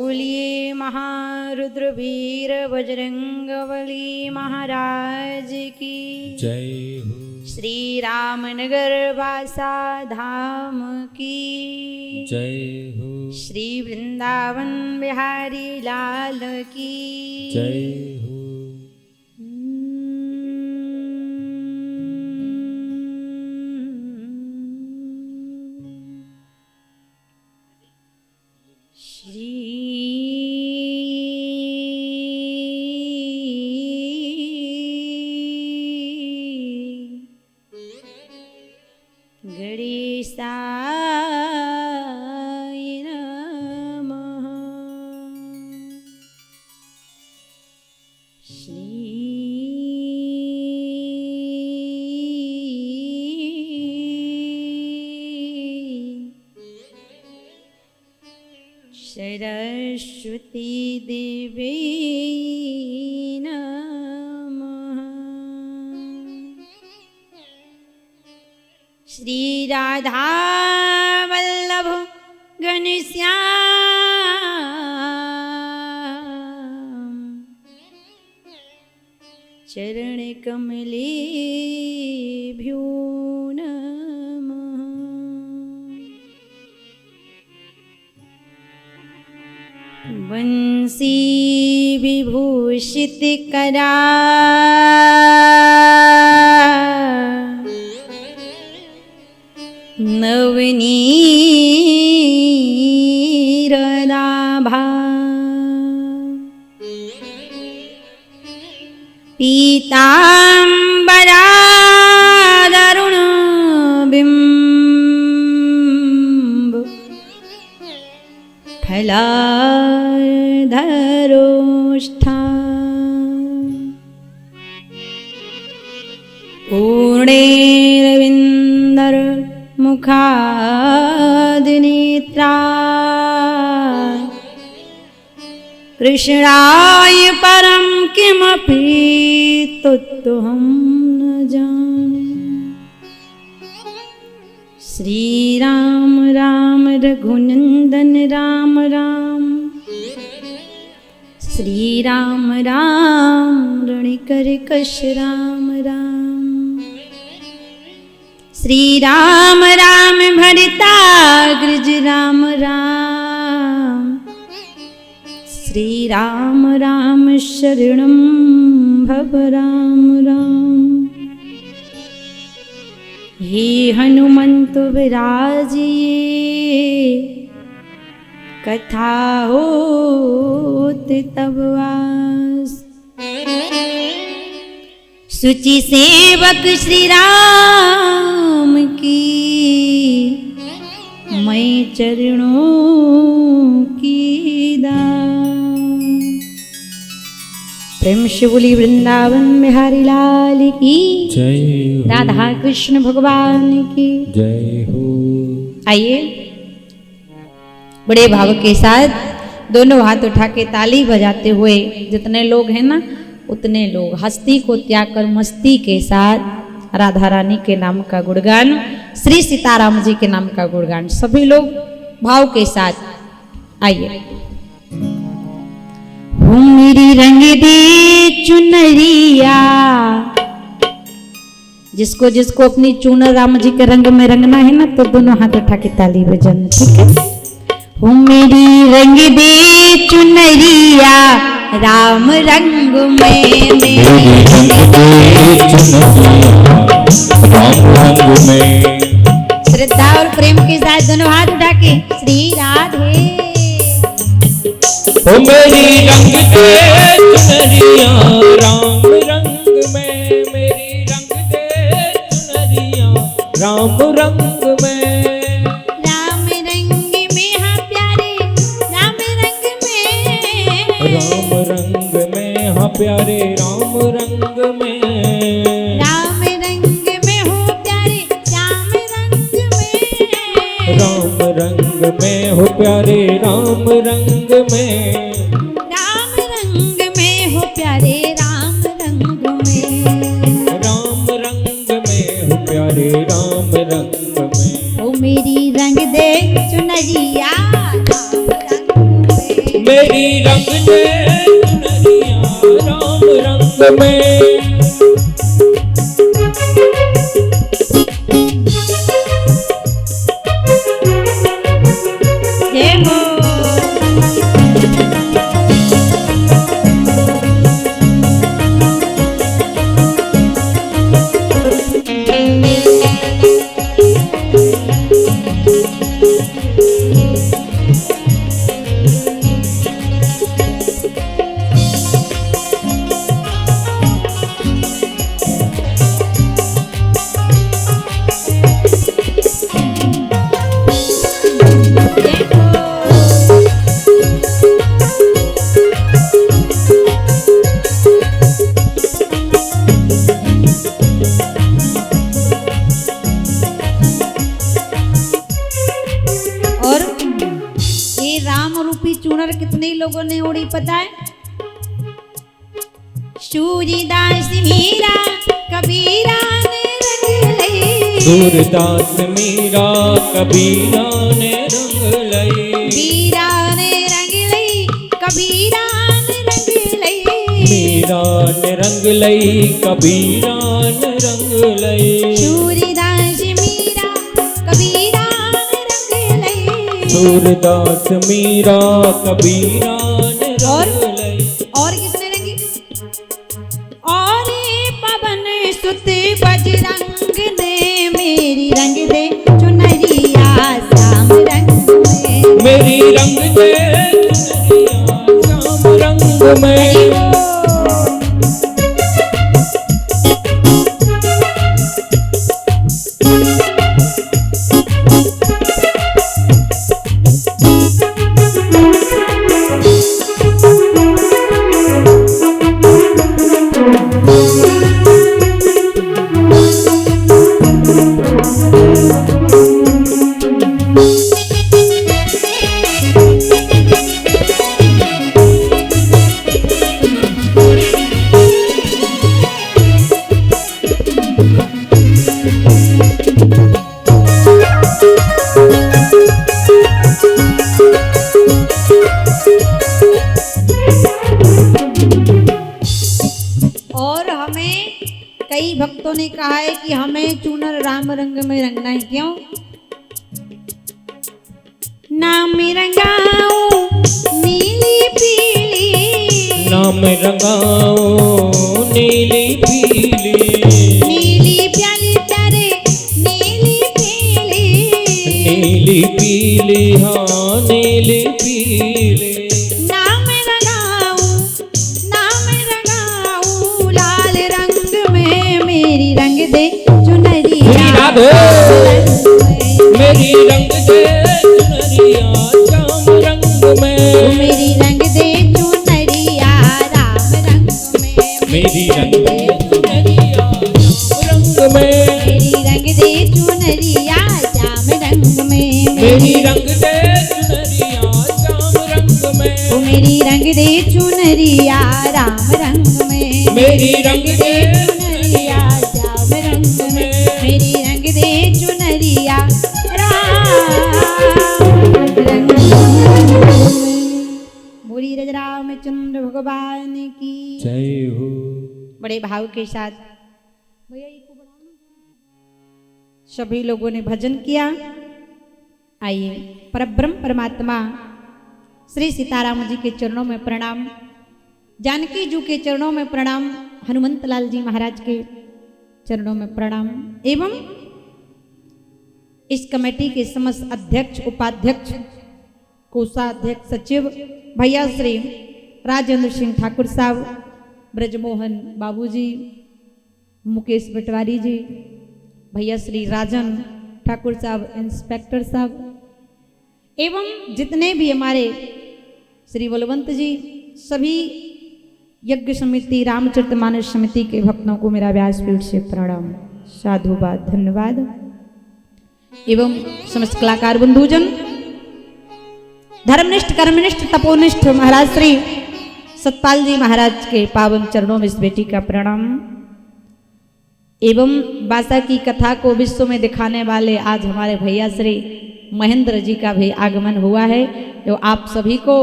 बोलिए महारुद्र वीर बजरंगबली महाराज की जय हो। श्री रामनगर वासा धाम की जय हो। श्री वृंदावन बिहारी लाल की जय हो। गणेशाय नमः। सरस्वती देवी नमः। श्री राधा वल्लभ घनश्याम चरण कमलेभ्यो नमः। बंसी विभूषित करा नवनीरनाभा पीताम्बरादरुणबिम्ब फलाधरोष्ठा पूर्णेरविन्दर मुखादिनेत्रा कृष्णाय परं किमपि तत्त्वं न जाने। श्री राम राम रघुनंदन राम राम श्री राम राम रणिकर कश राम राम श्री राम राम भरताग्रज राम राम श्री राम राम शरणं भव राम राम। हे हनुमंत विराजिए कथा होत तब वास। सुचि सेवक श्री राम की मैं चरणों की दास। प्रेम से बोली वृंदावन बिहारी लाल की जय हो। राधा कृष्ण भगवान की जय हो। आइए बड़े भाव के साथ दोनों हाथ उठा के ताली बजाते हुए जितने लोग हैं ना उतने लोग हस्ती को त्याग कर मस्ती के साथ राधा रानी के नाम का गुणगान, श्री सीताराम जी के नाम का गुणगान सभी लोग भाव के साथ। आइए। हो मेरी रंग दे चुनरिया, जिसको जिसको अपनी चुनर राम जी के रंग में रंगना है ना तो दोनों हाथ उठा के ताली बजाना, ठीक है। हो मेरी रंग दे चुनरिया राम रंग में श्रद्धा और प्रेम के साथ दोनों हाथ उठा के श्री राधे। ओ मेरी रंग दे चुनरिया राम रंग में, मेरी रंग दे चुनरिया राम रंग में। राम रंग में हाँ प्यारे राम रंग में, राम रंग में हाँ प्यारे राम रंग में। राम रंग में हो प्यारे राम रंग में। राम रंग में हो प्यारे राम रंग में। राम रंग में हो प्यारे राम रंग में। राम रंग में हो प्यारे राम रंग में। ओ मेरी रंग दे चुनरिया राम रंग में, मेरी रंग दे चुनरिया राम रंग में। जय हो। चूनर कितने लोगों ने ओढ़ी पता है? सूरदास मीरा कबीरा ने रंग लई, सूरदास मीरा कबीरा ने रंग लई, मीरा ने रंग लई कबीरा ने रंग लई, मीरा ने रंग लई कबीरा ने रंग लई, सूरदास मीरा कबीरा ने रंग लई, सूरदास मीरा कबीरा ने रंग लई। और किसने रंगी? और पवन सुत बजरंग ने मेरी रंग दे चुनरिया श्याम रंग में, मेरी रंग दे चुनरिया श्याम रंग में। कई भक्तों ने कहा है कि हमें चूनर राम रंग में रंगना है। क्यों? नाम रंगाओ नीली पीली, नाम रंगाओ नीली पीली, नीली प्याली तारे नीली पीली, नीली पीली हाँ नीली पीली। नाम रंगाओ लाल रंग में मेरी रंग दे चुनरिया, मेरी रंग दे चुनरिया श्याम रंग में, मेरी रंग दे चुनरिया राम रंग में, मेरी रंग दे चुनरिया श्याम रंग में, मेरी रंग दे चुनरिया श्याम रंग में, मेरी रंग दे चुनरिया श्याम रंग में, मेरी रंग दे चुनरिया राम रंग में, मेरी रंग दे चुनरिया श्याम रंग में, मेरी रंग दे चुनरिया रंग। बोली रामचंद्र भगवान की जय हो। बड़े भाव के साथ भैया को सभी लोगों ने भजन किया। आइए परब्रह्म परमात्मा श्री सीताराम जी के चरणों में प्रणाम, जानकी जी के चरणों में प्रणाम, हनुमंत लाल जी महाराज के चरणों में प्रणाम एवं इस कमेटी के समस्त अध्यक्ष, उपाध्यक्ष, कोषाध्यक्ष, सचिव भैया श्री राजेंद्र सिंह ठाकुर साहब, ब्रजमोहन बाबूजी, मुकेश पटवारी जी, भैया श्री राजन ठाकुर साहब, इंस्पेक्टर साहब एवं जितने भी हमारे श्री बलवंत जी, सभी यज्ञ समिति, रामचरितमानस समिति के भक्तों को मेरा व्यासपीठ से प्रणाम, साधुवाद, धन्यवाद एवं समस्त कलाकार बंधुजन, धर्मनिष्ठ, कर्मनिष्ठ, तपोनिष्ठ महाराज श्री सतपाल जी महाराज के पावन चरणों में इस बेटी का प्रणाम एवं बासा की कथा को विश्व में दिखाने वाले आज हमारे भैया श्री महेंद्र जी का भी आगमन हुआ है। तो आप सभी को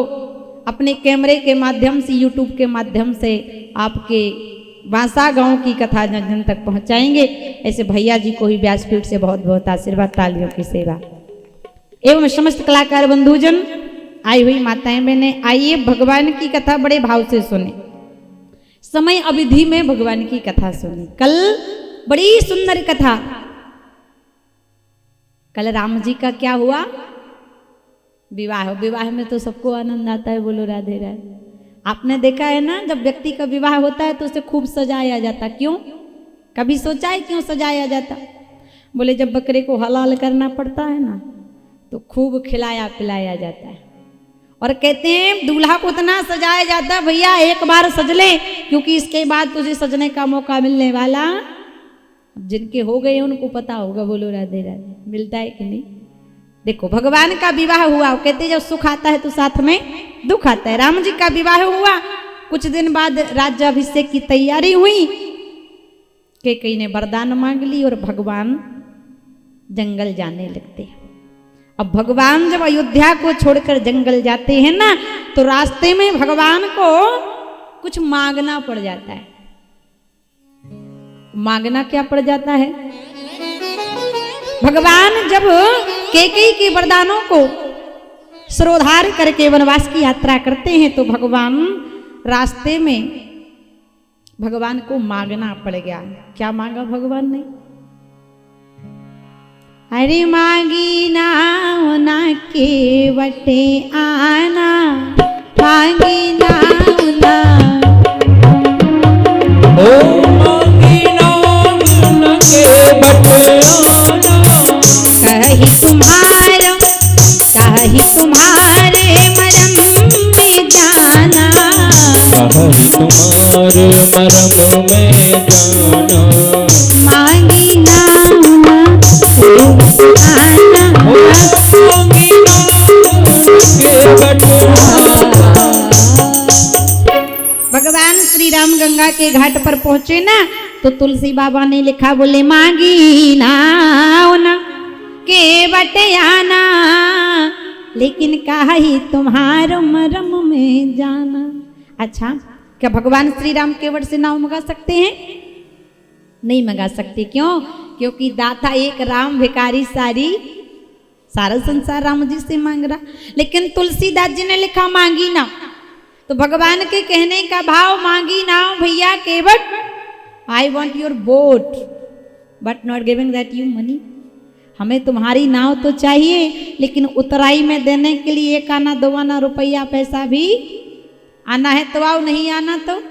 अपने कैमरे के माध्यम से, यूट्यूब के माध्यम से आपके बांसा गांव की कथा जन जन तक पहुंचाएंगे। ऐसे भैया जी को ही व्यासपीठ से बहुत बहुत आशीर्वाद, तालियों की सेवा। एवं समस्त कलाकार बंधुजन, आई हुई माताएं बहनें, आइए भगवान की कथा बड़े भाव से सुने। समय अवधि में भगवान की कथा सुनी। कल बड़ी सुंदर कथा, कल राम जी का क्या हुआ? विवाह। विवाह में तो सबको आनंद आता है, बोलो राधे राधे। आपने देखा है ना, जब व्यक्ति का विवाह होता है तो उसे खूब सजाया जाता। क्यों? कभी सोचा है क्यों सजाया जाता? बोले जब बकरे को हलाल करना पड़ता है ना, तो खूब खिलाया पिलाया जाता है। और कहते हैं दूल्हा को इतना सजाया जाता है, भैया एक बार सज ले, क्योंकि इसके बाद तुझे सजने का मौका मिलने वाला। जिनके हो गए उनको पता होगा, बोलो राधे राधे। मिलता है कि नहीं? देखो भगवान का विवाह हुआ, कहते जब सुख आता है तो साथ में दुख आता है। राम जी का विवाह हुआ, कुछ दिन बाद राज्याभिषेक की तैयारी हुई। कैकेयी ने वरदान मांग ली और भगवान जंगल जाने लगते। अब भगवान जब अयोध्या को छोड़कर जंगल जाते हैं ना, तो रास्ते में भगवान को कुछ मांगना पड़ जाता है। मांगना क्या पड़ जाता है? भगवान जब कैकेयी के वरदानों को सिरोधार करके वनवास की यात्रा करते हैं, तो भगवान रास्ते में भगवान को मांगना पड़ गया। क्या मांगा भगवान ने? अरे मांगी ना के बटे आना, मांगी ना ओ मांगी ना के बटे आना, कही तुम्हारे मरम में जाना, कही तुम्हारे मरम में जाना, मांगी ना आना, मांगी ना के बटे आना। भगवान श्री राम गंगा के घाट पर पहुंचे ना, तो तुलसी बाबा ने लिखा, बोले मांगी ना के बटे आना, लेकिन काहे तुम्हारो मरम में जाना। अच्छा, क्या भगवान श्री राम केवट से नाव मंगा सकते हैं? नहीं मंगा सकते। क्यों? क्योंकि दाता एक राम, भिखारी सारी, सारा संसार राम जी से मांग रहा। लेकिन तुलसीदास जी ने लिखा मांगी ना, तो भगवान के कहने का भाव, मांगी नाव भैया केवट, I want your boat but not giving that you money. हमें तुम्हारी नाव तो चाहिए, लेकिन उतराई में देने के लिए 1 आना 2 आना रुपया पैसा भी आना है तो आओ, नहीं आना तो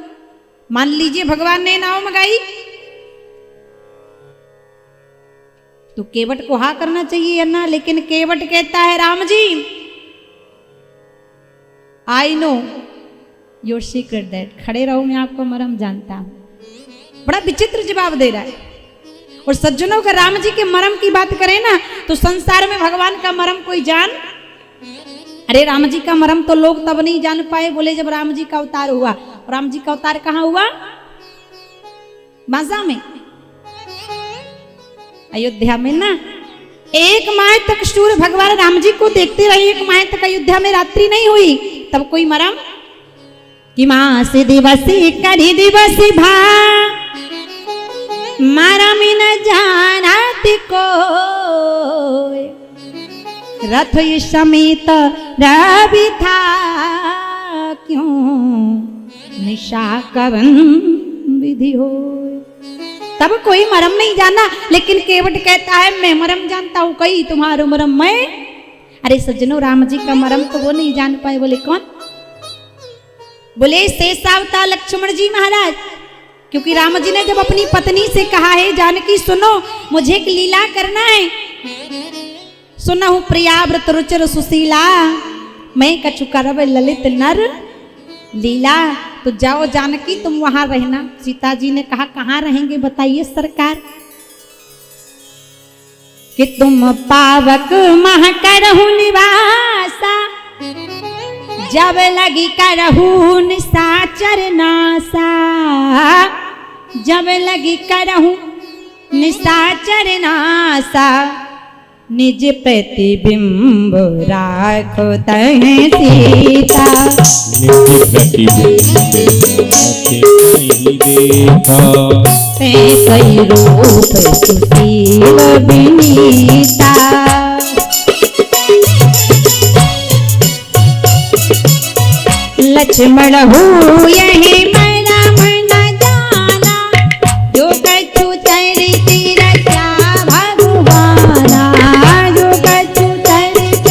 मान लीजिए भगवान ने नाव मंगाई, तो केवट को हाँ करना चाहिए ना। लेकिन केवट कहता है, Ram ji I know your secret that, खड़े रहो मैं आपको मरम जानता हूं। बड़ा विचित्र जवाब दे रहा है। और सज्जनों का राम जी के मरम की बात करें ना, तो संसार में भगवान का मरम कोई जान, अरे राम जी का मरम तो लोग तब नहीं जान पाए, बोले जब राम जी का अवतार हुआ। राम जी का अवतार कहाँ हुआ? बांसा में, अयोध्या में ना। 1 माह तक सूर्य भगवान राम जी को देखते रहे, 1 माह तक अयोध्या में रात्रि नहीं हुई, तब कोई मरम कि मां से दिवसी करी दिवसी भा मरम न जानत को, रथ समेत रवि था क्यों, निशा कवन विधि हो। तब कोई मरम नहीं जाना, लेकिन केवट कहता है मैं मरम जानता हूं, कई तुम्हारो मरम मैं। अरे सज्जनों, राम जी का मरम तो वो नहीं जान पाए। बोले कौन? बोले शेषावतार लक्ष्मण जी महाराज। क्योंकि राम जी ने जब अपनी पत्नी से कहा है, जानकी सुनो मुझे एक लीला करना है, सुनहु प्रिया व्रत रुचिर सुशीला, मैं कछु करब ललित नर लीला। तो जाओ जानकी तुम वहां रहना। सीता जी ने कहा कहाँ रहेंगे बताइए सरकार? कि तुम पावक मह करहु निवासा, जब लगी करहु निशाचर नासा, जब लगी करहु निशाचर नासा, निज प्रतिबिंब राखो तह सीता। निज प्रतिबिंब राखे नहीं देता। सही रूप सुशील विनीता। लक्ष्मण हूँ यही मना मना जाना, जो कछु चरित रचा भगवाना, जो कछु चरित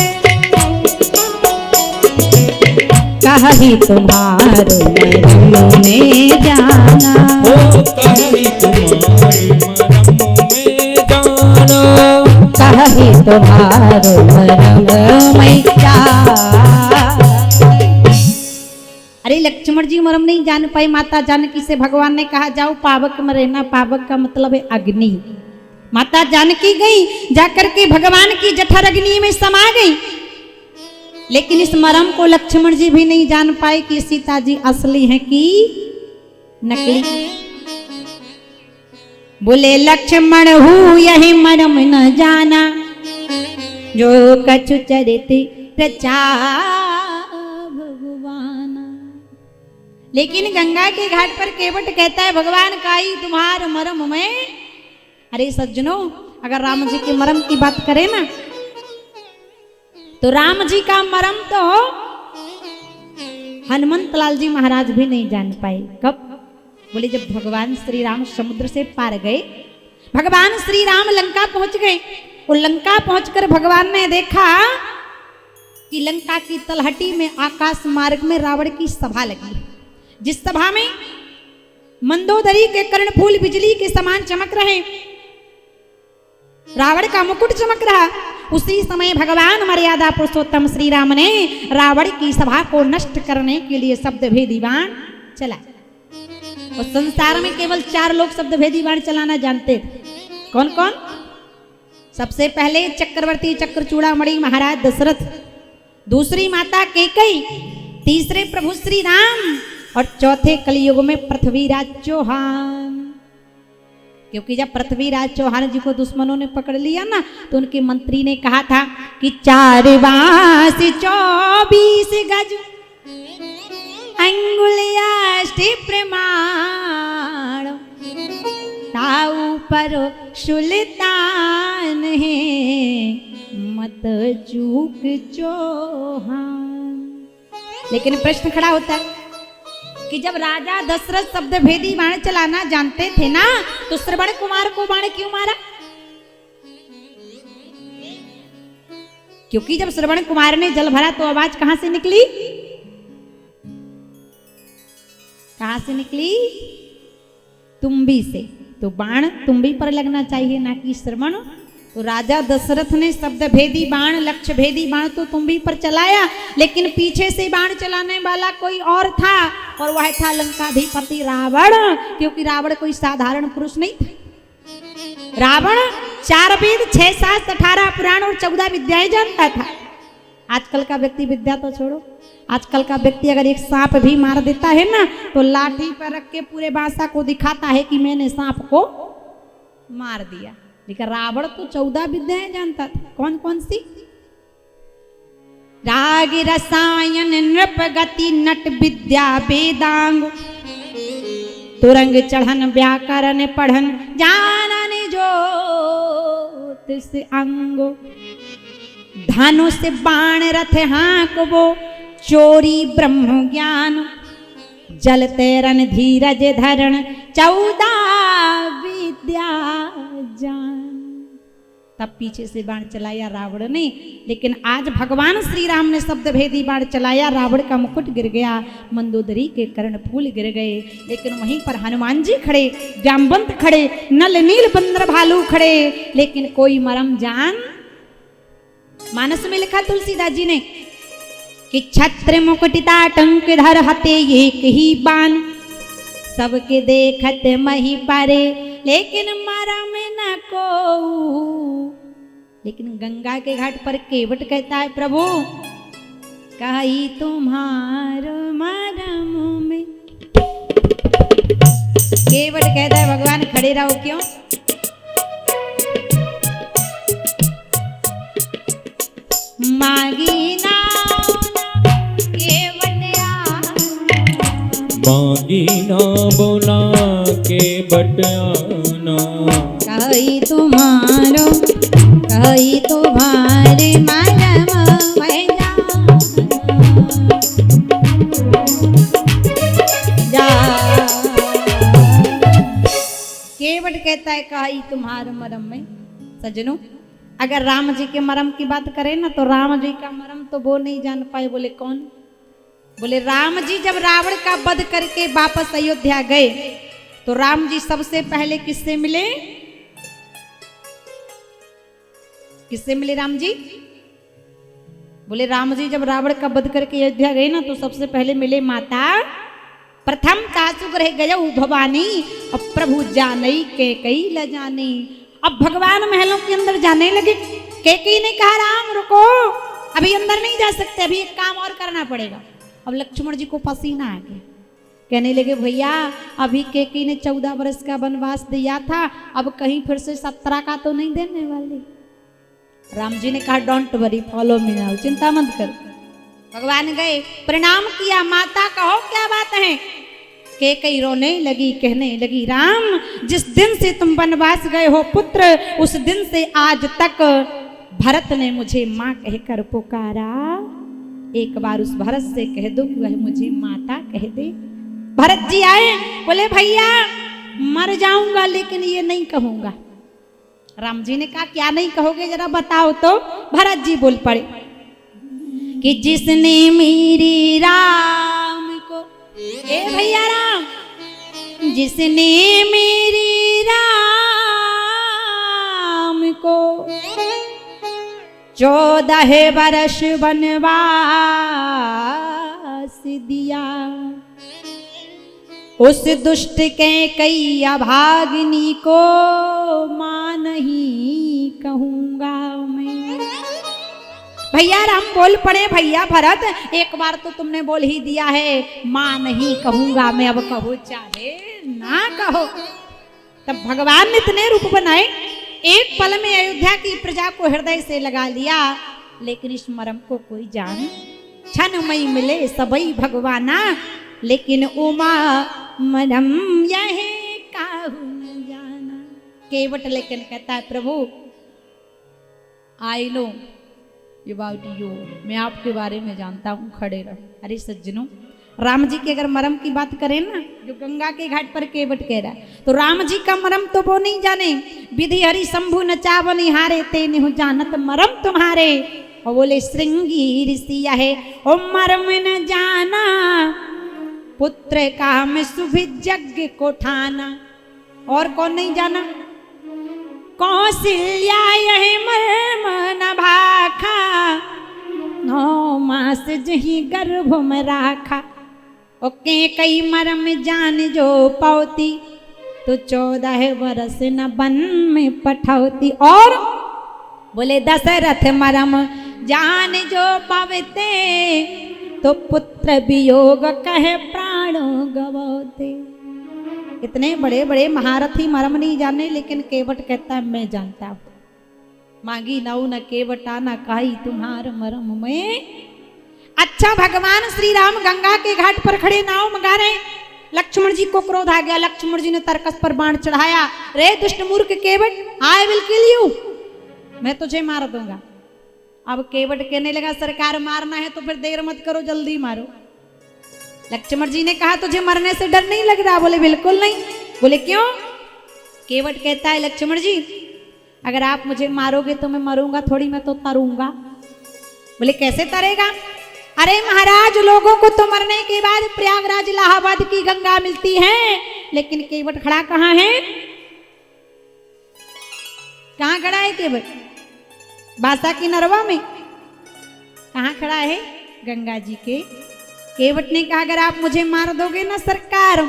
कहि तुम्हारो मरम ने जाना। ओ कहि तुम्हारे मरम में जाना। कहि तुम्हारो मरम में जाना। अरे लक्ष्मण जी मरम नहीं जान पाए। माता जानकी से भगवान ने कहा जाओ पावक में रहना। पावक का मतलब है अग्नि। माता जानकी गई, जाकर के भगवान की जठर अग्नि में समा गई। लेकिन इस मरम को लक्ष्मण जी भी नहीं जान पाए कि सीता जी असली हैं कि नकली। बोले लक्ष्मण हूँ यही मरम न जाना, जो कछु चरित रचा भगवाना। लेकिन गंगा के घाट पर केवट कहता है भगवान काई तुम्हार मरम में। अरे सज्जनों, अगर राम जी के मरम की बात करें ना, तो राम जी का मरम तो हनुमंत लाल जी महाराज भी नहीं जान पाए। कब? बोले जब भगवान श्री राम समुद्र से पार गए, भगवान श्री राम लंका पहुंच गए। और लंका पहुंचकर भगवान ने देखा कि लंका की तलहटी में आकाश मार्ग में रावण की सभा लगी। जिस सभा में मंदोदरी के कर्णफूल बिजली के समान चमक रहे, रावण का मुकुट चमक रहा। उसी समय भगवान मर्यादा पुरुषोत्तम श्री राम ने रावण की सभा को नष्ट करने के लिए शब्द भेदी बाण चला। और संसार में केवल 4 लोग शब्द भेदी बाण चलाना जानते थे। कौन कौन? सबसे पहले चक्रवर्ती चक्रचूड़ामणि महाराज दशरथ, दूसरी माता कैकेयी, तीसरे प्रभु श्री राम, और चौथे कलयुग में पृथ्वीराज चौहान। क्योंकि जब पृथ्वीराज चौहान जी को दुश्मनों ने पकड़ लिया ना, तो उनके मंत्री ने कहा था कि 4 बांस 24 गज अंगुलियाष्टि प्रमाण, ताऊ पर सुल्तान है मत चूक चौहान। लेकिन प्रश्न खड़ा होता है कि जब राजा दशरथ शब्द भेदी बाण चलाना जानते थे ना, तो श्रवण कुमार को बाण क्यों मारा? क्योंकि जब श्रवण कुमार ने जल भरा तो आवाज कहां से निकली? कहां से निकली? तुम्बी से। तो बाण तुम्बी पर लगना चाहिए, ना कि श्रवण। तो राजा दशरथ ने शब्द भेदी बाण, लक्ष्य भेदी बाण तो तुम्बी पर चलाया, लेकिन पीछे से बाण चलाने वाला कोई और था, और वह था लंकाधिपति रावण। क्योंकि रावण कोई साधारण पुरुष नहीं था। रावण 4 वेद, 6 शास्त्र, 18 पुराण और 14 विद्याएं जानता था। आजकल का व्यक्ति विद्या तो छोड़ो, आजकल का व्यक्ति अगर एक सांप भी मार देता है ना, तो लाठी पर रख के पूरे बासा को दिखाता है कि मैंने सांप को मार दिया। लेकिन रावण तो 14 विद्याएं जानता था। कौन कौन सी? राग रसायन नृप गति नट विद्या वेदांग, तुरंग चढ़न व्याकरण पढ़न जानन ज्योतिष अंगो, धानुष बाण रथ हाँकबो चोरी ब्रह्म ज्ञान, जल तैरन धीरज धरण 14 विद्या जान। तब पीछे से बाण चलाया रावण ने। लेकिन आज भगवान श्री राम ने शब्द भेदी बाण चलाया, रावण का मुकुट गिर गया, मंदोदरी के कर्णफूल गिर गए। लेकिन वहीं पर हनुमान जी खड़े, जामवंत खड़े, नल नील बंदर भालू खड़े, लेकिन कोई मरम जान। मानस में लिखा तुलसीदास जी ने कि छत्र मुकुटिता टंक धर हते एक ही बाण, सबके देखत मही परे लेकिन मरम न को। लेकिन गंगा के घाट पर केवट कहता है प्रभु कही तुम्हारो मरम में। केवट कहता है भगवान खड़े रहो। क्यों? मांगी ना बोला के बटाना। कही तुम्हारो कही तुम्हारे मरम मैं जा। केवट कहता है कही तुम्हारे मरम में। सज्जनों, अगर राम जी के मरम की बात करें ना तो राम जी का मरम तो वो नहीं जान पाए। बोले कौन? बोले राम जी जब रावण का वध करके वापस अयोध्या गए तो राम जी सबसे पहले किससे मिले? किससे मिले राम जी? बोले राम जी जब रावण का वध करके अयोध्या गए ना तो सबसे पहले मिले माता। प्रथम तासु ग्रह गय भवानी अब प्रभु जानई के कई ल जाने। अब भगवान महलों के अंदर जाने लगे। केकई ने कहा राम रुको, अभी अंदर नहीं जा सकते, अभी एक काम और करना पड़ेगा। अब लक्ष्मण जी को पसीना आ गया। कहने लगे भैया अभी केकई ने 14 वर्ष का वनवास दिया था, अब कहीं फिर से 17 का तो नहीं देने वाली। राम जी ने कहा don't worry follow me now, चिंता मत कर। भगवान गए, प्रणाम किया, माता कहो क्या बात है? केकई रोने लगी, कहने लगी राम जिस दिन से तुम वनवास गए हो पुत्र, उस दिन से आज तक भरत ने मुझे माँ कहकर पुकारा। एक बार उस भरत से कह दो कि वह मुझे माता कह दे। भरत जी आए, बोले भैया मर जाऊंगा लेकिन ये नहीं कहूंगा। राम जी ने कहा क्या नहीं कहोगे जरा बताओ तो। भरत जी बोल पड़े कि जिसने मेरी राम को, ए भैया राम, जिसने मेरी राम को 14 वर्ष वनवास दिया, उस दुष्ट के कई अभागिनी को मां नहीं कहूंगा मैं। भैया राम बोल पड़े, भैया भरत एक बार तो तुमने बोल ही दिया है मां नहीं कहूंगा मैं, अब कहो चाहे ना कहो। तब भगवान ने इतने रूप बनाए, एक पल में अयोध्या की प्रजा को हृदय से लगा लिया। लेकिन इस मरम को कोई जान क्षण मई मिले सबई भगवाना, लेकिन उमा मरम यह काहू न जाना। केवट लेकिन कहता है प्रभु आई नो अबाउट यू, मैं आपके बारे में जानता हूँ, खड़े रहो। अरे सज्जनों, राम जी की अगर मरम की बात करें ना, जो गंगा के घाट पर केवट कह रहा है, तो राम जी का मरम तो वो नहीं जाने। विधि हरि शंभु नचावन हारे ते निहु जानत मरम तुम्हारे। और बोले श्रृंगी ऋषिया है ओ मरम न जाना, पुत्र काम सुभिज्ञ को ठाना। और कौन नहीं जाना? कौशल्या यह मर्म न भाखा, 9 मास जही गर्भ में राखा। ओके कई मरम जान जो पावती, तो 14 वर्ष न वन में पठौती। और बोले दशरथ मरम जान जो पावते, तो पुत्र वियोग कहे प्राणों गवाते। इतने बड़े बड़े महारथी मरम नहीं जाने, लेकिन केवट कहता है मैं जानता हूं। मांगी नऊ न केवटा न काई तुम्हार मरम में। अच्छा भगवान श्री राम गंगा के घाट पर खड़े नाव मंगा रहे। लक्ष्मण जी को क्रोध आ गया। लक्ष्मण जी ने तरकस पर बाण चढ़ाया। रे दुष्ट मूर्ख केवट, आई विल किल यू, मैं तुझे मार दूंगा। अब केवट कहने लगा सरकार मारना है तो फिर देर मत करो, जल्दी मारो। लक्ष्मण जी ने कहा तुझे मरने से डर नहीं लग रहा? बोले बिल्कुल नहीं। बोले क्यों? केवट कहता है लक्ष्मण जी अगर आप मुझे मारोगे तो मैं मरूंगा थोड़ी, मैं तो तरूंगा। बोले कैसे तरेगा? अरे महाराज लोगों को तो मरने के बाद प्रयागराज इलाहाबाद की गंगा मिलती है, लेकिन केवट खड़ा कहाँ है? कहाँ खड़ा है केवट? बासा की नरवा में। कहाँ खड़ा है? गंगा जी के। केवट ने कहा अगर आप मुझे मार दोगे ना सरकार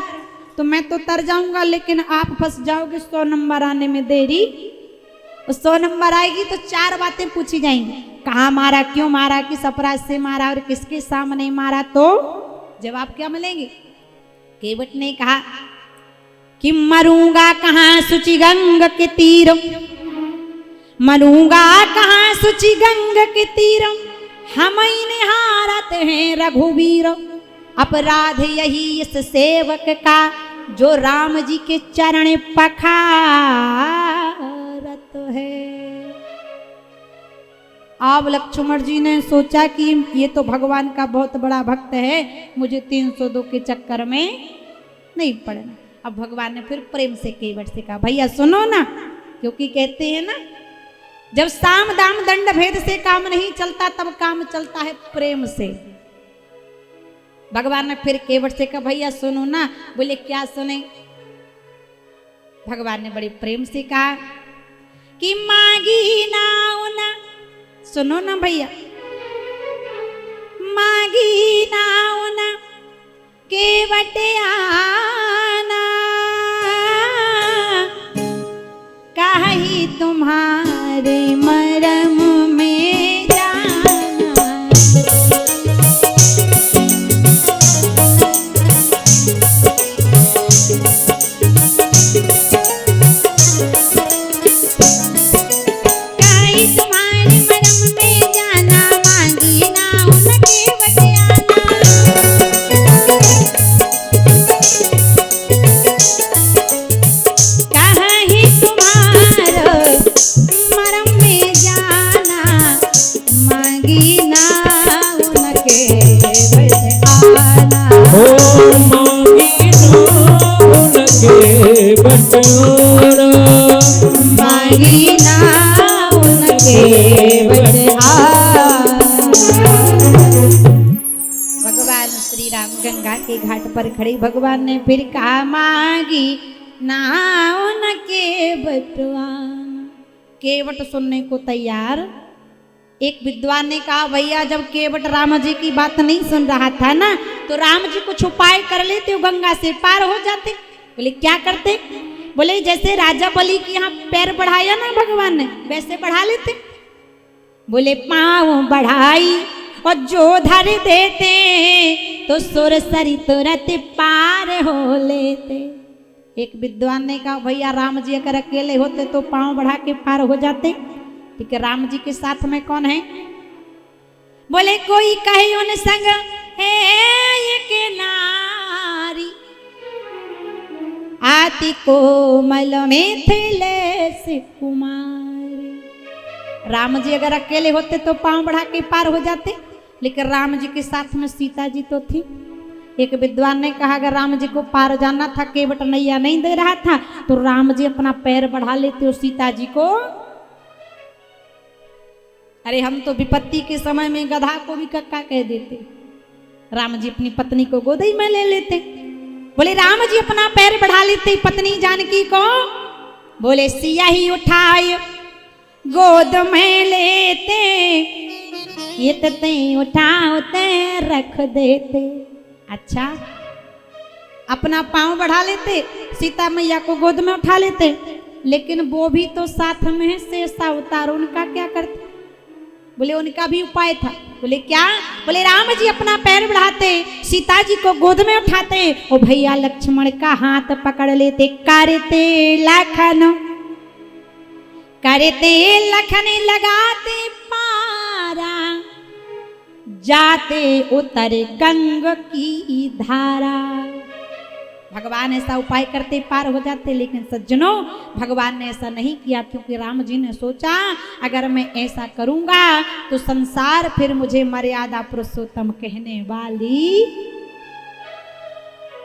तो मैं तो तर जाऊंगा, लेकिन आप फंस जाओगे 100 नंबर आने में देरी। 100 नंबर आएगी तो 4 बातें पूछी जाएंगी। कहाँ मारा, क्यों मारा, किस अपराध से मारा और किसके सामने मारा, तो जवाब क्या मिलेंगे? केवट ने कहा कि मरूंगा कहाँ सुचि गंग के तीर, मरूंगा कहाँ सुचि गंग के तीर, हम निहारत हैं रघुवीर। अपराध यही इस सेवक का जो राम जी के चरण पखारत है। अब लक्ष्मण जी ने सोचा कि ये तो भगवान का बहुत बड़ा भक्त है, मुझे 302 के चक्कर में नहीं पड़ना। अब भगवान ने फिर प्रेम से केवट से कहा, भैया सुनो ना, क्योंकि कहते हैं ना जब साम दाम दंड भेद से काम नहीं चलता तब काम चलता है प्रेम से। भगवान ने फिर केवट से कहा, भैया सुनो ना। बोले क्या सुने? भगवान ने बड़े प्रेम से कहा कि मांगी नाव ना, सुनो ना भैया, मांगी नाव ना केवट आना, कहीं तुम्हारे मरम में जाना। कहीं तुम्हारे मरम में जाना, मांगी ना उनके बटियाना। कहीं तुम्हारे मरम में जाना, मांगी ना उनके बटियाना। ओ मांगी ना उनके बटवारा, मांगी ना उनके बटियाना। भगवान श्री राम गंगा के घाट पर खड़े भगवान ने फिर कहा, मांगी ना उनके बटवाना। केवट सुनने को तैयार। एक विद्वान ने कहा, भैया जब केवट राम जी की बात नहीं सुन रहा था ना, तो राम जी कुछ उपाय कर लेते, वो गंगा से पार हो जाते। बोले क्या करते? बोले जैसे राजा बलि के यहाँ पैर बढ़ाया ना भगवान ने, वैसे बढ़ा लेते। बोले पाँव बढ़ाई और जो धर देते तो सुरसरी तुरंत पार हो लेते। एक विद्वान ने कहा, भैया राम जी अगर अकेले होते तो पाँव बढ़ा के पार हो जाते, ठीक है, राम जी के साथ में कौन है? बोले कोई कहे उन संग है एक नारी, आती कोमल मिथिलेश कुमारी। राम जी अगर अकेले होते तो पांव बढ़ा के पार हो जाते, लेकिन राम जी के साथ में सीता जी तो थी। एक विद्वान ने कहा, अगर राम जी को पार जाना था, केवट नैया नहीं दे रहा था, तो राम जी अपना पैर बढ़ा लेते और सीता जी को। अरे हम तो विपत्ति के समय में गधा को भी कक्का कह देते, राम जी अपनी पत्नी को गोदी में ले लेते। बोले राम जी अपना पैर बढ़ा लेते, पत्नी जानकी को बोले सिया ही उठाए गोद में लेते, ये ते उठाते रख देते। अच्छा, अपना पांव बढ़ा लेते, सीता मैया को गोद में उठा लेते, लेकिन वो भी तो साथ में है शेष अवतार, उनका क्या करते? बोले उनका भी उपाय था। बोले क्या? बोले राम जी अपना पैर बढ़ाते, सीता जी को गोद में उठाते, और भैया लक्ष्मण का हाथ पकड़ लेते, करते लखन लगाते पारा, जाते उतर गंग की धारा। भगवान ऐसा उपाय करते पार हो जाते, लेकिन सज्जनों भगवान ने ऐसा नहीं किया, क्योंकि राम जी ने सोचा अगर मैं ऐसा करूंगा तो संसार फिर मुझे मर्यादा पुरुषोत्तम कहने वाली,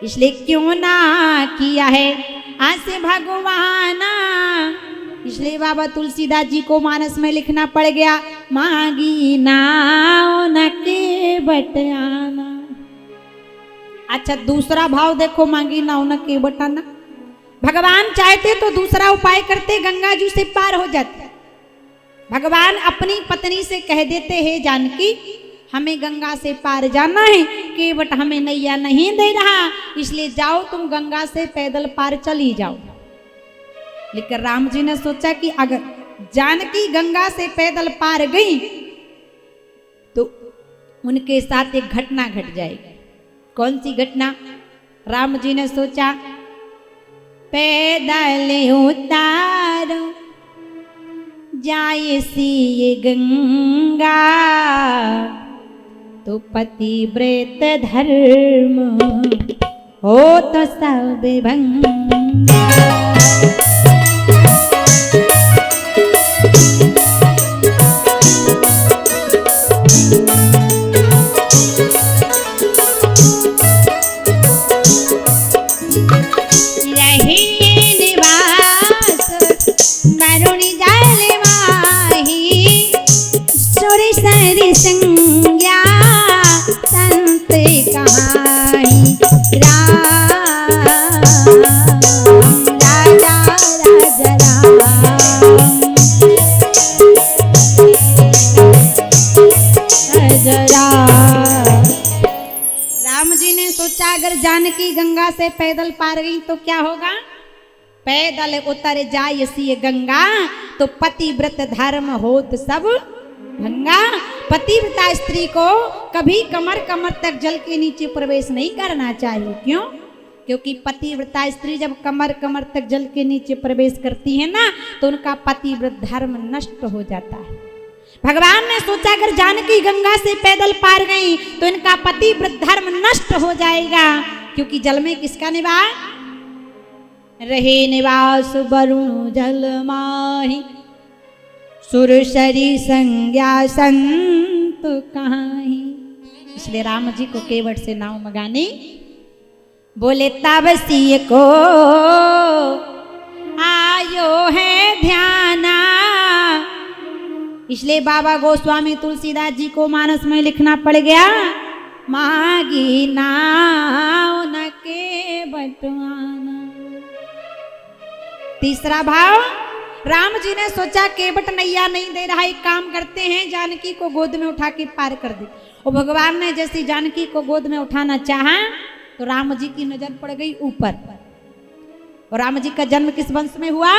इसलिए क्यों ना किया है आसे भगवाना। इसलिए बाबा तुलसीदास जी को मानस में लिखना पड़ गया, मांगी नाव न के बटाना। अच्छा, दूसरा भाव देखो, मांगी नाव न के बटाना। भगवान चाहते तो दूसरा उपाय करते, गंगा जी से पार हो जाते। भगवान अपनी पत्नी से कह देते, हे जानकी हमें गंगा से पार जाना है, केवट हमें नैया नहीं दे रहा, इसलिए जाओ तुम गंगा से पैदल पार चली जाओ। लेकिन राम जी ने सोचा कि अगर जानकी गंगा से पैदल पार गई तो उनके साथ एक घटना घट जाएगी। कौन सी घटना? राम जी ने सोचा पैदल उतारो जाए सी ये गंगा, तो पतिव्रत धर्म हो तो सब भंगा। संज्ञा संत कहानी राम राजा राजा राम जी ने सोचा अगर जानकी गंगा से पैदल पार गई तो क्या होगा। पैदल उतर जाय सी गंगा तो पतिव्रत धर्म होत सब भंगा। पतिव्रता स्त्री को कभी कमर कमर तक जल के नीचे प्रवेश नहीं करना चाहिए। क्यों? क्योंकि पतिव्रता स्त्री जब कमर कमर तक जल के नीचे प्रवेश करती है ना तो उनका पतिव्रत धर्म नष्ट हो जाता है। भगवान ने सोचा अगर जानकी गंगा से पैदल पार गई तो इनका पतिव्रत धर्म नष्ट हो जाएगा। क्योंकि जल में किसका निवास रहे, निवास वरुण जल माही, सुरसरी संज्ञा संत कहाही। इसलिए राम जी को केवट से नाव मंगानी। बोले ताबसी को आयो है ध्याना। इसलिए बाबा गोस्वामी तुलसीदास जी को मानस में लिखना पड़ गया, मागी नाव न के बटवाना। तीसरा भाव, राम जी ने सोचा केवट नैया नहीं दे रहा, एक काम करते हैं जानकी को गोद में उठा के पार कर दे। और भगवान ने जैसी जानकी को गोद में उठाना चाहा तो राम जी की नजर पड़ गई ऊपर। और राम जी का जन्म किस वंश में हुआ?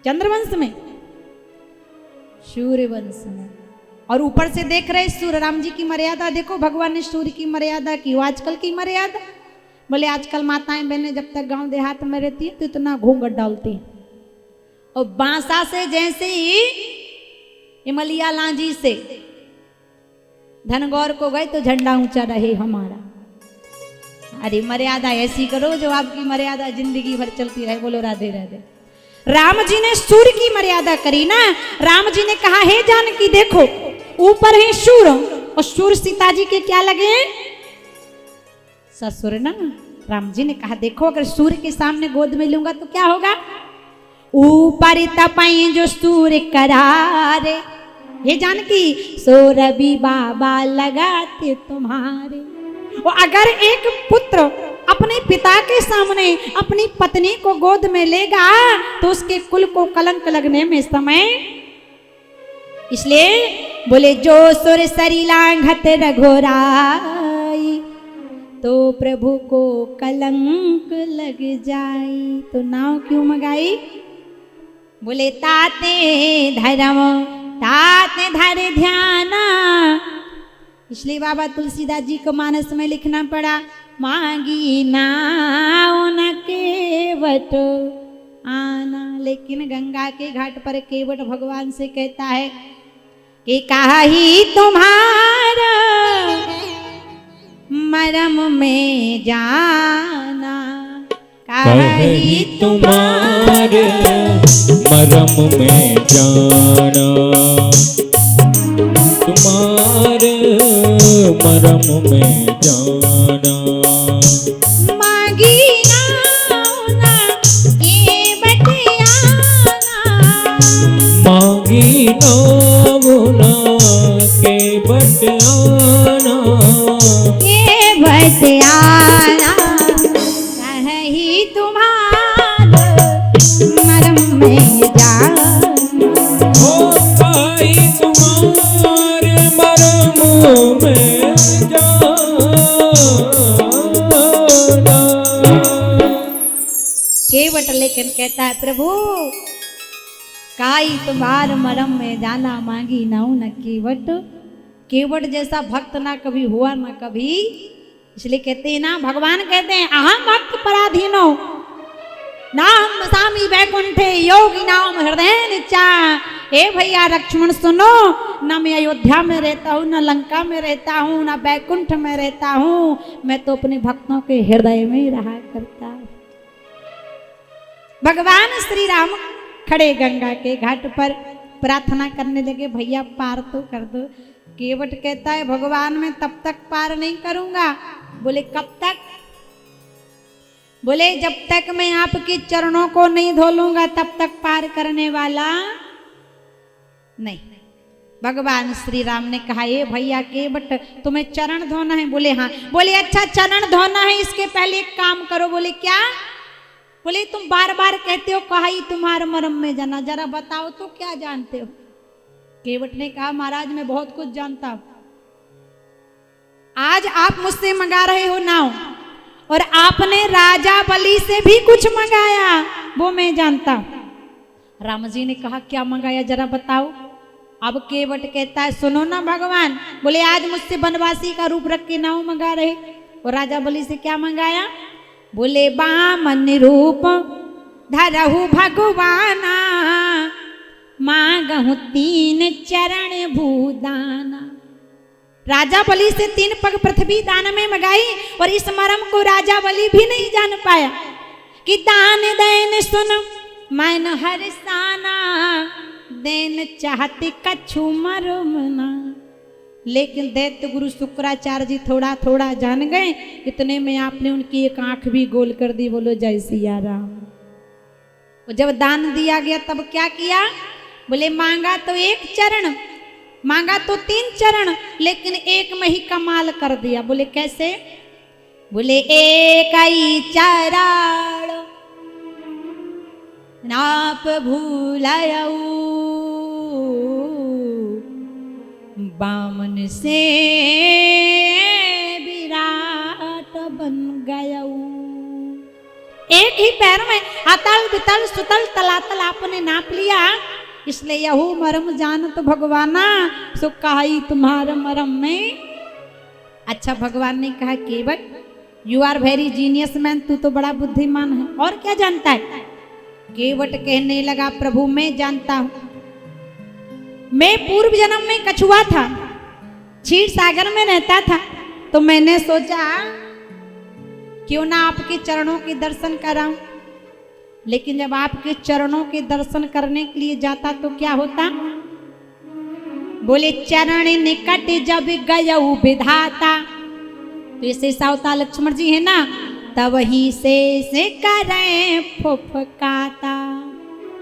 चंद्रवंश में, सूर्य वंश में। और ऊपर से देख रहे सूर्य। राम जी की मर्यादा देखो, भगवान ने सूर्य की मर्यादा की। आजकल की मर्यादा बोले आजकल माताएं बहनें जब तक गांव देहात में रहती है तो इतना घूंघट डालती है। और बांसा से जैसे ही इमलिया लांजी से धनगौर को गए तो झंडा ऊंचा रहे हमारा। अरे मर्यादा ऐसी करो जो आपकी मर्यादा जिंदगी भर चलती रहे। बोलो राधे राधे। राम जी ने सूर्य की मर्यादा करी ना। राम जी ने कहा हे जानकी देखो ऊपर है सूर्य, और सूर्य सीता जी के क्या लगे? ससुर ना। राम जी ने कहा देखो अगर सूर्य के सामने गोद में लूंगा तो क्या होगा? ऊपर तपाई जो सूर्य करारे, ये जानकी सौरभी बाबा लगाते तुम्हारे। और अगर एक पुत्र अपने पिता के सामने अपनी पत्नी को गोद में लेगा तो उसके कुल को कलंक लगने में समय। इसलिए बोले जो सुर सरी लांघत रघुराई तो प्रभु को कलंक लग जाई। तो नाव क्यों मंगाई? बोले ताते धर्म ताते धर ध्याना। इसलिए बाबा तुलसीदास जी को मानस में लिखना पड़ा, मांगी नाव न केवट आना। लेकिन गंगा के घाट पर केवट भगवान से कहता है कि काहे तुम्हारा मरम में जाना, काहे तुम्हारे मरम में जाना, तुम्हारे मरम में जाना। मांगी नाव न केवट आना, मांगी नाव न केवट आना, केवट आना। कहीं तुम्हारे मरम में जाना, ओ काहे तुम्हारे मरम में जाना। केवट लेकिन कहता है प्रभु काई तुम्हार मरम में जाना, मांगी नाऊ न केवट। केवट जैसा भक्त ना कभी हुआ ना कभी। इसलिए कहते हैं ना, भगवान कहते हैं अहम भक्त पराधीनो, नाम सामी बैकुंठे योगी नाम हृदय निचा। हे भैया लक्ष्मण सुनो, न मैं अयोध्या में रहता हूँ, न लंका में रहता हूँ, न बैकुंठ में रहता हूँ, मैं तो अपने भक्तों के हृदय में ही रहा करता हूँ। भगवान श्री राम खड़े गंगा के घाट पर प्रार्थना करने लगे, भैया पार तो कर दो। केवट कहता है भगवान मैं तब तक पार नहीं करूंगा। बोले कब तक? बोले जब तक मैं आपके चरणों को नहीं धो लूंगा तब तक पार करने वाला नहीं। भगवान श्री राम ने कहा ये भैया केवट तुम्हें चरण धोना है? बोले हाँ। बोले अच्छा चरण धोना है, इसके पहले एक काम करो। बोले क्या? बोले तुम बार बार कहते हो कहा ही तुम्हारे मरम में जाना, जरा बताओ तो क्या जानते हो? केवट ने कहा महाराज मैं बहुत कुछ जानता हूं। आज आप मुझसे मंगा रहे हो नाव, और आपने राजा बलि से भी कुछ मंगाया, वो मैं जानता हूं। राम जी ने कहा क्या मंगाया जरा बताओ। अब केवट कहता है सुनो ना भगवान, बोले आज मुझसे बनवासी का रूप रख के नाव मंगा रहे, और राजा बलि से क्या मंगाया? बोले बामन रूप धरहु भगवाना, मांगहु 3 चरण भूदाना। राजा बलि से 3 पग पृथ्वी दान में मंगाई, और इस मरम को राजा बलि भी नहीं जान पाया कि दान देन सुन मैन हरसाना, देन चाहते कछु मरम ना। लेकिन दैत्य गुरु शुक्राचार्य जी थोड़ा थोड़ा जान गए, इतने में आपने उनकी एक आंख भी गोल कर दी। बोलो जय सिया राम। और जब दान दिया गया तब क्या किया? बोले मांगा तो 1 चरण, मांगा तो 3 चरण, लेकिन एक में ही कमाल कर दिया। बोले कैसे? बोले एक ही चरण नाप भूलयऊ, बामन से विराट बन गयऊ। एक ही पैर में अतल वितल सुतल तलातल आपने नाप लिया, इसलिए यहू मरम जानत भगवाना, सो कहाई तुम्हारे मरम में। अच्छा भगवान ने कहा केवट you are very genius man, तू तो बड़ा बुद्धिमान है, और क्या जानता है? केवट कहने लगा प्रभु मैं जानता हूं, मैं पूर्व जन्म में कछुआ था, क्षीर सागर में रहता था, तो मैंने सोचा क्यों ना आपके चरणों के दर्शन कराऊं। लेकिन जब आपके चरणों के दर्शन करने के लिए जाता तो क्या होता? बोले चरण निकट जब गयऊ विधाता, तो ऐसे सावता लक्ष्मण जी है ना, तब ही से करें फुफकाता।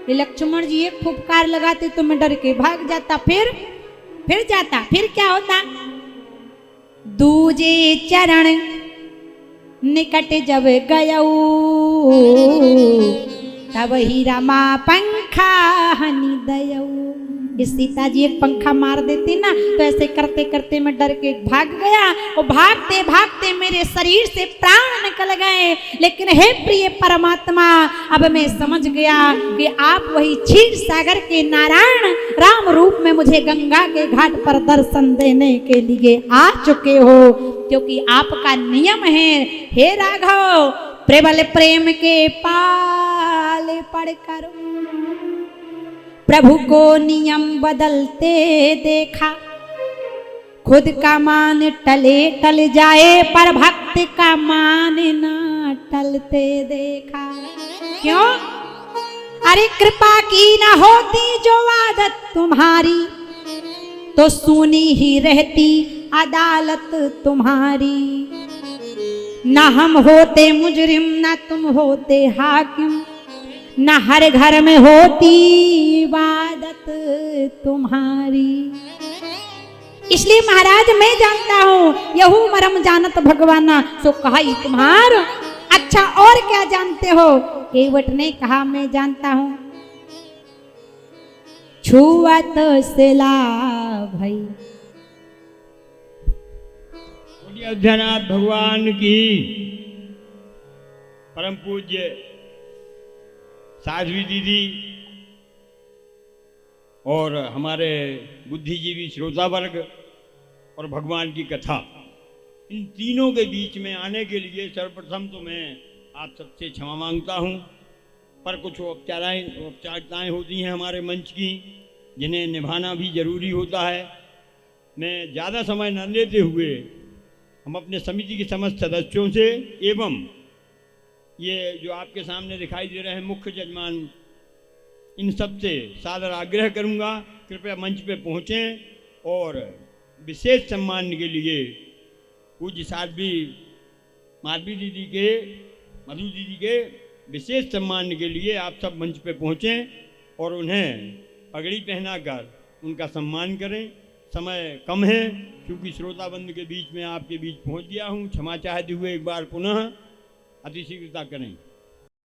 ये लक्ष्मण जी एक फुफकार लगाते तो मैं डर के भाग जाता, फिर जाता, फिर क्या होता? दूजे चरण निकट जब गयऊ, तब ही रमा पंखा हनि दयऊ। इस सीता जी एक पंखा मार देती ना, तो ऐसे करते करते मैं डर के भाग गया, और भागते भागते मेरे शरीर से प्राण निकल गए। लेकिन हे प्रिय परमात्मा, अब मैं समझ गया कि आप वही क्षीर सागर के नारायण राम रूप में मुझे गंगा के घाट पर दर्शन देने के लिए आ चुके हो, क्योंकि आपका नियम है हे राघव, प्रबल प्रेम के पाले पढ़कर प्रभु को नियम बदलते देखा। खुद का मान टले टल जाए, पर भक्त का मान ना टलते देखा। क्यों? अरे कृपा की ना होती जो आदत तुम्हारी, तो सुनी ही रहती अदालत तुम्हारी। ना हम होते मुजरिम, ना तुम होते हाकिम, ना हर घर में होती इबादत तुम्हारी। इसलिए महाराज मैं जानता हूं यहू मरम जानत भगवाना, सो कहा तुम्हार। अच्छा और क्या जानते हो? केवट ने कहा मैं जानता हूं छुअत से लाभ भई। अयोध्यानाथ भगवान की परम पूज्य साध्वी दीदी और हमारे बुद्धिजीवी श्रोता वर्ग और भगवान की कथा, इन तीनों के बीच में आने के लिए सर्वप्रथम तो मैं आप सबसे क्षमा मांगता हूं। पर कुछ औपचारिकताएँ होती हैं हमारे मंच की, जिन्हें निभाना भी जरूरी होता है। मैं ज़्यादा समय न लेते हुए हम अपने समिति के समस्त सदस्यों से एवं ये जो आपके सामने दिखाई दे रहे हैं मुख्य जजमान, इन सब से सादर आग्रह करूंगा, कृपया मंच पे पहुँचें और विशेष सम्मान के लिए पूज्य साध्वी माधवी दीदी के, मधु दीदी के विशेष सम्मान के लिए आप सब मंच पे पहुँचें और उन्हें पगड़ी पहनाकर उनका सम्मान करें। समय कम है क्योंकि श्रोताबंद के बीच में आपके बीच पहुँच गया हूँ। क्षमा चाहते हुए एक बार पुनः अति शीघ्रता करें।